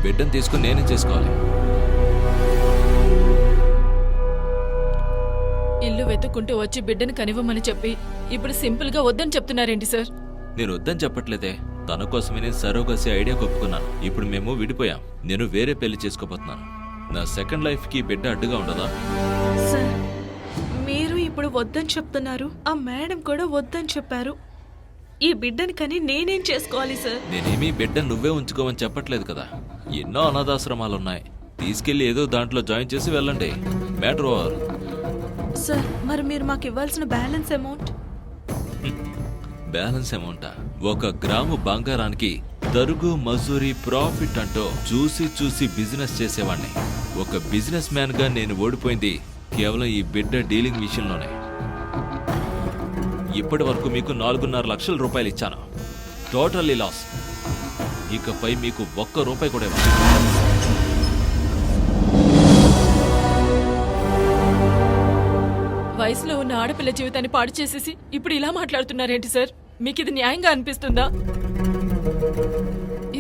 బిడ్డను తీసుకుని నేనే చేసుకోవాలి. ఇల్లు వెతుక్కుంటూ వచ్చి బిడ్డను కనివ్వమని చెప్పి ఇప్పుడు సింపుల్ గా వద్దని చెప్తున్నారేంటి సార్? నేను వద్దని చెప్పట్లేదే. తన కోసమే నేను సరోగసి ఐడియా ఒప్పుకున్నాను. ఇప్పుడు మేము విడిపోయాం. నేను వేరే పెళ్లి చేసుకోబోతున్నాను. నా సెకండ్ లైఫ్ కి బిడ్డ అడ్డుగా ఉండదా? సార్, మీరు ఇప్పుడు వద్దని చెప్తున్నారు, ఆ మేడం కూడా వద్దని చెప్పారు. ఈ బిడ్డని కని నేనేం చేసుకోవాలి సార్? నేనేమీ బిడ్డ నువ్వే ఉంచుకోమని చెప్పట్లేదు కదా. ఎన్నో అనాథాశ్రమాలున్నాయి. తీసుకెళ్లి ఏదో దాంట్లో జాయిన్ చేసి వెళ్ళండి. Matter over. సార్, మరి మీరు మాకు ఇవ్వాల్సిన బ్యాలెన్స్ అమౌంట్? బ్యాలెన్స్ అమౌంటా? 1 గ్రాము బంగారానికి తరుగు మజూరీ ప్రాఫిట్ అంటూ చూసి బిజినెస్ చేసేవాడిని. ఒక బిజినెస్ మ్యాన్ గా నేను ఓడిపోయింది కేవలం ఈ బిడ్డ డీలింగ్ విషయంలోనే. ఇప్పటి వరకు మీకు 4.5 లక్షల రూపాయలు ఇచ్చాను. Totally loss. ఇకపై మీకు 1 రూపాయి కూడా ఇవ్వాలి. వయసులో ఉన్న ఆడపిల్ల జీవితాన్ని పాడు చేసేసి ఇప్పుడు ఇలా మాట్లాడుతున్నారేంటి సార్? మీకు ఇది న్యాయంగా అనిపిస్తుందా?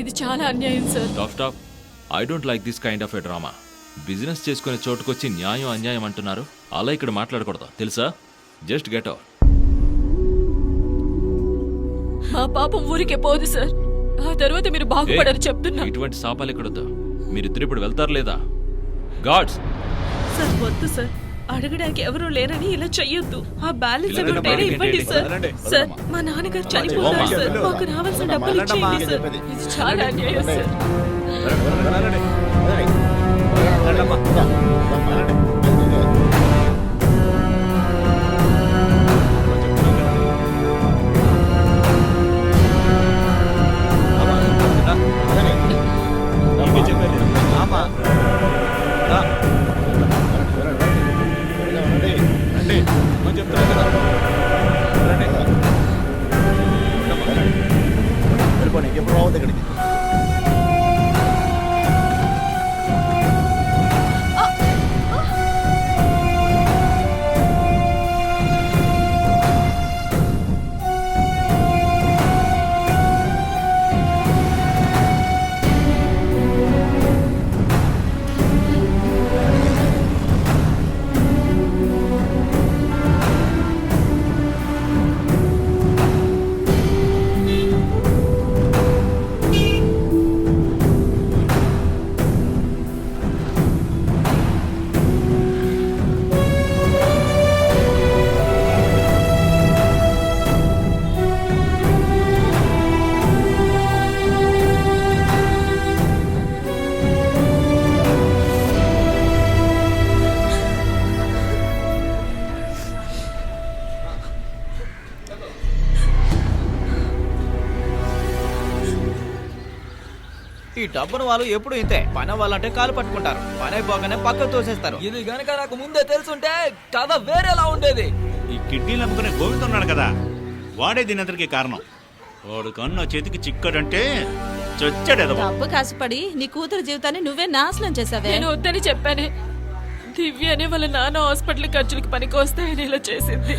ఇది చాలా అన్యాయం sir. Stop. I don't like this kind of a drama. Business చేసుకునే చోటుకొచ్చి న్యాయం అన్యాయం అంటున్నారు. అలా ఇక్కడ మాట్లాడకూడదు తెలుసా? Just get out. మా పాపం ఊరికే పోదు సార్. ఆ తర్వాత మీరు బాగుపడరు చెప్తున్నా. ఇటువంటి శాపాలు ఎక్కడొద్దు. మీరిద్దరు ఇప్పుడు వెళ్తారు లేదా? గాడ్స్. సార్ వద్దు సార్, అడగడానికి ఎవరూ లేరని ఇలా చెయ్యొద్దు. ఆ బ్యాలెన్స్ అమౌంట్ అయినా ఇవ్వండి సార్. సార్, మా నాన్నగారు చనిపోతారు సార్. మాకు రావాల్సిన డబ్బులు ఇచ్చేయండి సార్. ఇది చాలా అన్యాయం సార్. ఈ డబ్బును వాళ్ళు ఎప్పుడు ఇంతే. పని వాళ్ళంటే కాలు పట్టుకుంటారు, పని అయిపోగానే పక్కకు తోసేస్తారు. ఇది గనక నాకు ముందే తెలుసుంటే కథ వేరేలా ఉండేది. ఈ కిడ్నీలు అమ్ముకునే గోవింద్ ఉన్నాడు కదా, వాడే దీనంతటికి కారణం. వాడు కన్ను చేతికి చిక్కడంటే చచ్చాడు. డబ్బు కాసుపడి నీ కూతురు జీవితాన్ని నువ్వే నాశనం చేసావే. నేను వద్దని చెప్పానే. దివ్య అనే వాళ్ళ నాన్న హాస్పిటల్ ఖర్చులకి పనికి వస్తాయని ఇలా చేసింది.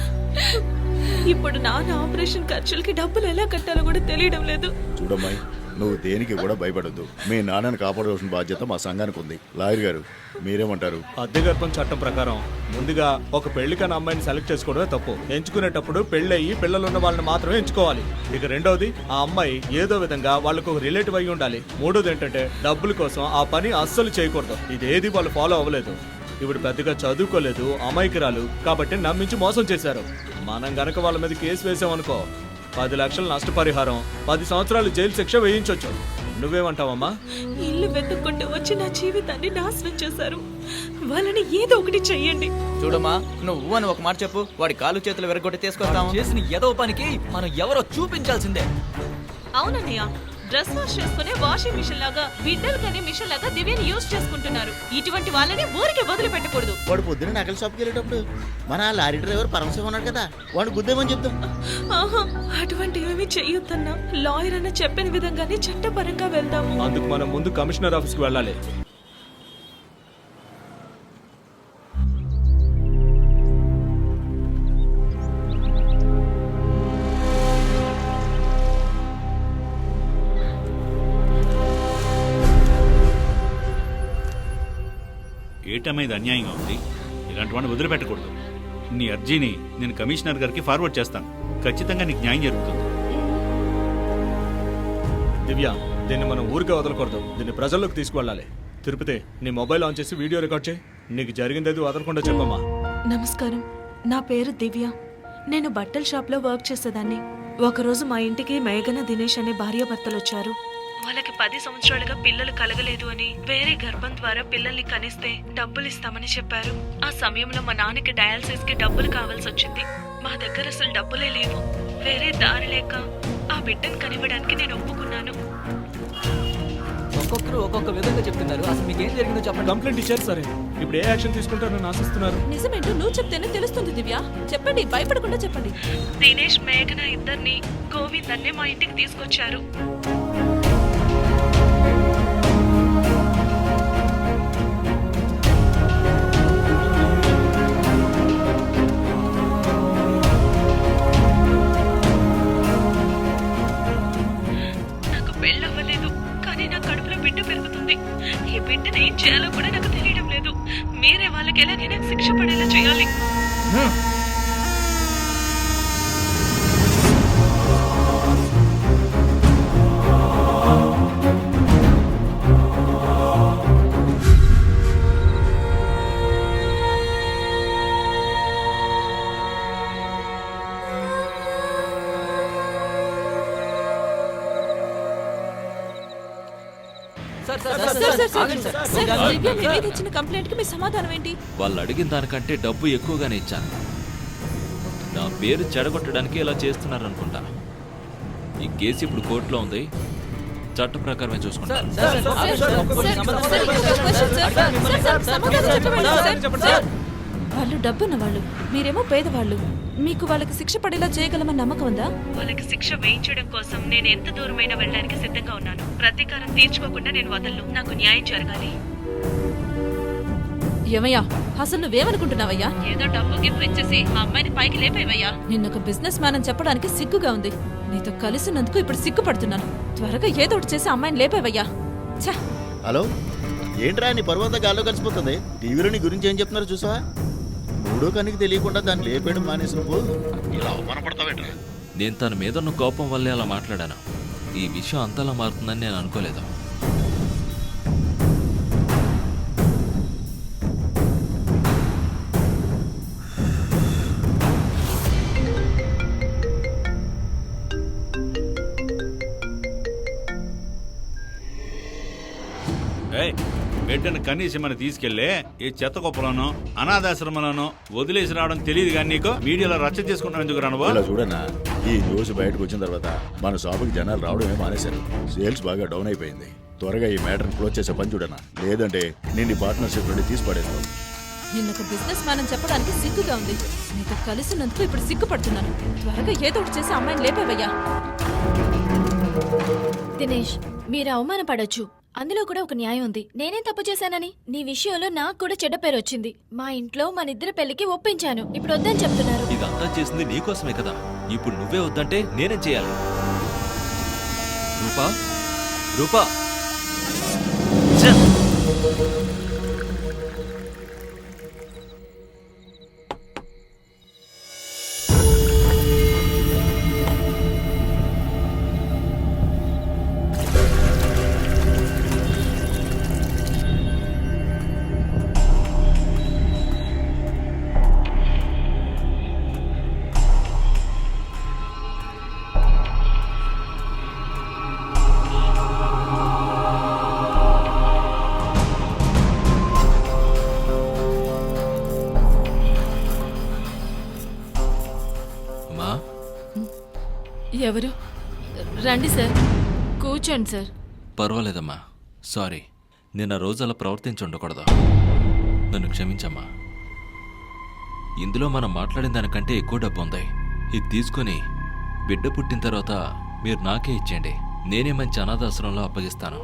ఇప్పుడు నాన్న ఆపరేషన్ ఖర్చులకి డబ్బులు ఎలా కట్టాలో కూడా తెలియడం లేదు. చూడమ్మాయి, నువ్వు దేనికి కూడా భయపడద్దు. మీ నాన్నని కాపాడవలసిన బాధ్యత మా సంఘానికి ఉంది. లాయర్ గారు మీరేమంటారు? అద్దె గర్భం చట్టం ప్రకారం ముందుగా ఒక పెళ్లికన్న అమ్మాయిని సెలెక్ట్ చేసుకోవడమే తప్పు. ఎంచుకునేటప్పుడు పెళ్ళయి పిల్లలున్న వాళ్ళని మాత్రమే ఎంచుకోవాలి. ఇక రెండోది, ఆ అమ్మాయి ఏదో విధంగా వాళ్ళకు ఒక రిలేటివ్ అయి ఉండాలి. మూడోది ఏంటంటే డబ్బుల కోసం ఆ పని అస్సలు చేయకూడదు. ఇదేది వాళ్ళు ఫాలో అవ్వలేదు. ఇప్పుడు పెద్దగా చదువుకోలేదు, అమాయకురాలు కాబట్టి నమ్మించి మోసం చేశారు. మనం గనక వాళ్ళ మీద కేసు వేసామనుకో 10 లక్షలు నష్టపరిహారం, 10 సంవత్సరాలు జైలు శిక్ష వేయించొచ్చు. నువ్వేమంటావమ్మా? ఇల్లు వెతుక్కుంటూ వచ్చి నా జీవితాన్ని నాశనం చేశారు. వాళ్ళని ఏదో ఒకటి చెయ్యండి. చూడమ్మా, నువ్వు అని ఒక మాట చెప్పు, వాడి కాలు చేతులు విరగొట్టి తీసుకొస్తాము. చేసిన ఏదో పనికి మనం ఎవరో చూపించాల్సిందే. అవునన్నయ్య, డ్రెస్ వాష్ చేసుకునే వాషింగ్ మిషన్ లాగా, బిడ్డలు కనే మిషన్ లాగా దివ్యని యూజ్ చేసుకుంటున్నారు. ఇటువంటి వాళ్ళని ఊరికే వదిలిపెట్టకూడదు. వాడు పొద్దున్న నగల షాప్కి వెళ్ళేటప్పుడు మన లారీ డ్రైవర్ పరమశివ ఉన్నాడు కదా, వాడు గుద్దేమని చెప్తాం. ఆహా, అటువంటి ఏమీ చెయ్యొద్దన్నా. లాయర్ అన్న చెప్పిన విధంగానే చట్టపరంగా వెళ్దాము. అందుకు మనం ముందు కమిషనర్ ఆఫీస్కి వెళ్ళాలి. ఏటమ్మా ఇది అన్యాయంగా ఉంది. ఇలాంటి వాడిని వదిలిపెట్టకూడదు. నీ అర్జీని నేను కమిషనర్ గారికి ఫార్వర్డ్ చేస్తాను. ఖచ్చితంగా నీకు న్యాయం జరుగుతుంది. దివ్య, దీన్ని మనం ఊరికే వదలకూడదు. దీన్ని ప్రజల్లోకి తీసుకువెళ్ళాలి. తిరుపతి, నీ మొబైల్ ఆన్ చేసి వీడియో రికార్డ్ చేయి. నీకు జరిగిందేది వదలకుండా చెప్పమ్మా. నమస్కారం, నా పేరు దివ్య. నేను బట్టల షాప్లో వర్క్ చేసేదాన్ని. ఒకరోజు మా ఇంటికి మేఘన, దినేష్ అనే భార్యాభర్తలు వచ్చారు. వాళ్ళకి 10 సంవత్సరాలుగా పిల్లలు కలగలేదు అని వేరే గర్భం ద్వారా పిల్లల్ని కనిస్తే డబ్బులు ఇస్తామని చెప్పారు. ఆ సమయంలో మా నాన్నకి డయాలసిస్ కి డబ్బులు కావాల్సి వచ్చింది. మా దగ్గర అసలు డబ్బులే లేవు. వేరే దారి లేక ఆ బిడ్డను కనివ్వడానికి నేను ఒప్పుకున్నాను. ఒక్కొక్కరు ఒక్కొక్క విధంగా చెప్తున్నారు. అసలు మీకు ఏం జరిగిందో చెప్పండి. కంప్లైంట్ ఇచ్చారు సరే, ఇప్పుడు ఏ యాక్షన్ తీసుకుంటారని ఆశిస్తున్నారు? నిజమేంటో నువ్వు చెప్తేనే తెలుస్తుంది దివ్య. చెప్పండి, భయపడకుండా చెప్పండి. దినేష్, మేఘన ఇద్దరిని గోవింద్ అన్నే మా ఇంటికి తీసుకొచ్చారు. నాకు పెళ్ళవ్వలేదు, కానీ నా కడుపులో బిడ్డ పెరుగుతుంది. ఈ బిడ్డను ఏం చేయాలో కూడా నాకు తెలియడం లేదు. మీరే వాళ్ళకి ఎలాగైనా శిక్ష పడేలా చేయాలి. సార్ దివ్య మీ మీద ఇచ్చిన కంప్లైంట్ కి మీ సమాధానం ఏంటి? వాళ్ళు అడిగిన దానికంటే డబ్బు ఎక్కువగానే ఇచ్చాను. నా పేరు చెడగొట్టడానికి ఇలా చేస్తున్నారనుకుంటా. ఈ కేసు ఇప్పుడు కోర్టులో ఉంది. చట్ట ప్రకారమే చూసుకుంటాను. వాళ్ళు డబ్బున్న వాళ్ళు, మీరేమో పేదవాళ్ళు. మీకు వాళ్ళకి శిక్ష పడేలా చేయగలమని నమ్మకం ఉందా? వాళ్ళకి శిక్ష వేయించడం కోసం నేను ఎంత దూరమైనా వెళ్ళడానికి సిద్ధంగా ఉన్నాను. ప్రతీకారం తీర్చుకోకుండా నేను వదలను. నాకు న్యాయం జరగాలి. ఏమయ్యా, అసలు నువ్వేమనుకుంటున్నావయ్యా? ఏదో డబ్బు గిఫ్ట్ ఇచ్చేసి ఆ అమ్మాయిని పైకి లేపేవయ్యా. నిన్నొక బిజినెస్ మ్యాన్ అని చెప్పడానికి సిగ్గుగా ఉంది. నీతో కలిసినందుకు ఇప్పుడు సిగ్గుపడుతున్నాను. త్వరగా ఏదో ఒకటి చేసి అమ్మాయిని లేపేవయ్యా. ఛ! హలో, ఏంట్రా నీ పర్వత గాల్లో కలిసిపోతుంది? టీవీలో నీ గురించి ఏం చెప్తున్నారో చూసావా? మూడో కనికి తెలియకుండా దాన్ని లేపేయడం మానేసి నువ్వు ఇలా అవమానపడతావేంట్రా? నేను తన మీద ఉన్న కోపం వల్లే అలా మాట్లాడాను. ఈ విషయం అంతలా మారుతుందని నేను అనుకోలేదు. బిడ్డను కనీసం మనం తీసుకెళ్లే ఈ చెత్త కుప్పలోనో అనాథాశ్రమంలోనో వదిలేసి రావడం తెలియదు. కానీ నీకు మీడియాలో రచ్చ చేసుకుంటాం ఎందుకు రాను? ఇలా చూడన్నా, ఈ న్యూస్ బయటకు వచ్చిన తర్వాత మన షాపుకి జనాలు రావడమే మానేశారు. సేల్స్ బాగా డౌన్ అయిపోయింది. త్వరగా ఈ మ్యాటర్ని క్లోజ్ చేసే పని చూడన్నా, లేదంటే నేను ఈ పార్ట్నర్షిప్ నుండి తీసి పడేస్తాను. నిన్నొక బిజినెస్ మ్యాన్ అని చెప్పడానికి సిగ్గుగా ఉంది. నీతో కలిసినందుకు ఇప్పుడు సిగ్గుపడుతున్నాను. త్వరగా ఏదో ఒకటి చేసి అమ్మాయిని లేపేవయ్యా. దినేష్, మీరు అవమానపడొచ్చు, అందులో కూడా ఒక న్యాయం ఉంది. నేనేం తప్పు చేశానని? నీ విషయంలో నాకు కూడా చెడ్డ పేరు వచ్చింది. మా ఇంట్లో మనిద్దరి పెళ్లికి ఒప్పించాను, ఇప్పుడు వద్దని చెప్తున్నారు. ఇదంతా చేసింది నీకోసమే కదా. ఇప్పుడు నువ్వే వద్దంటే నేనేం చేయాలి? రూపా, రూపా, ఎవరు? రండి సార్, కూర్చోండి సార్. పర్వాలేదమ్మా. సారీ, నేను ఆ రోజు అలా ప్రవర్తించి ఉండకూడదు. నన్ను క్షమించమ్మా. ఇందులో మనం మాట్లాడిన దానికంటే ఎక్కువ డబ్బు ఉంది. ఇది తీసుకొని బిడ్డ పుట్టిన తర్వాత మీరు నాకే ఇచ్చేయండి. నేనే మంచి అనాథాశ్రమంలో అప్పగిస్తాను.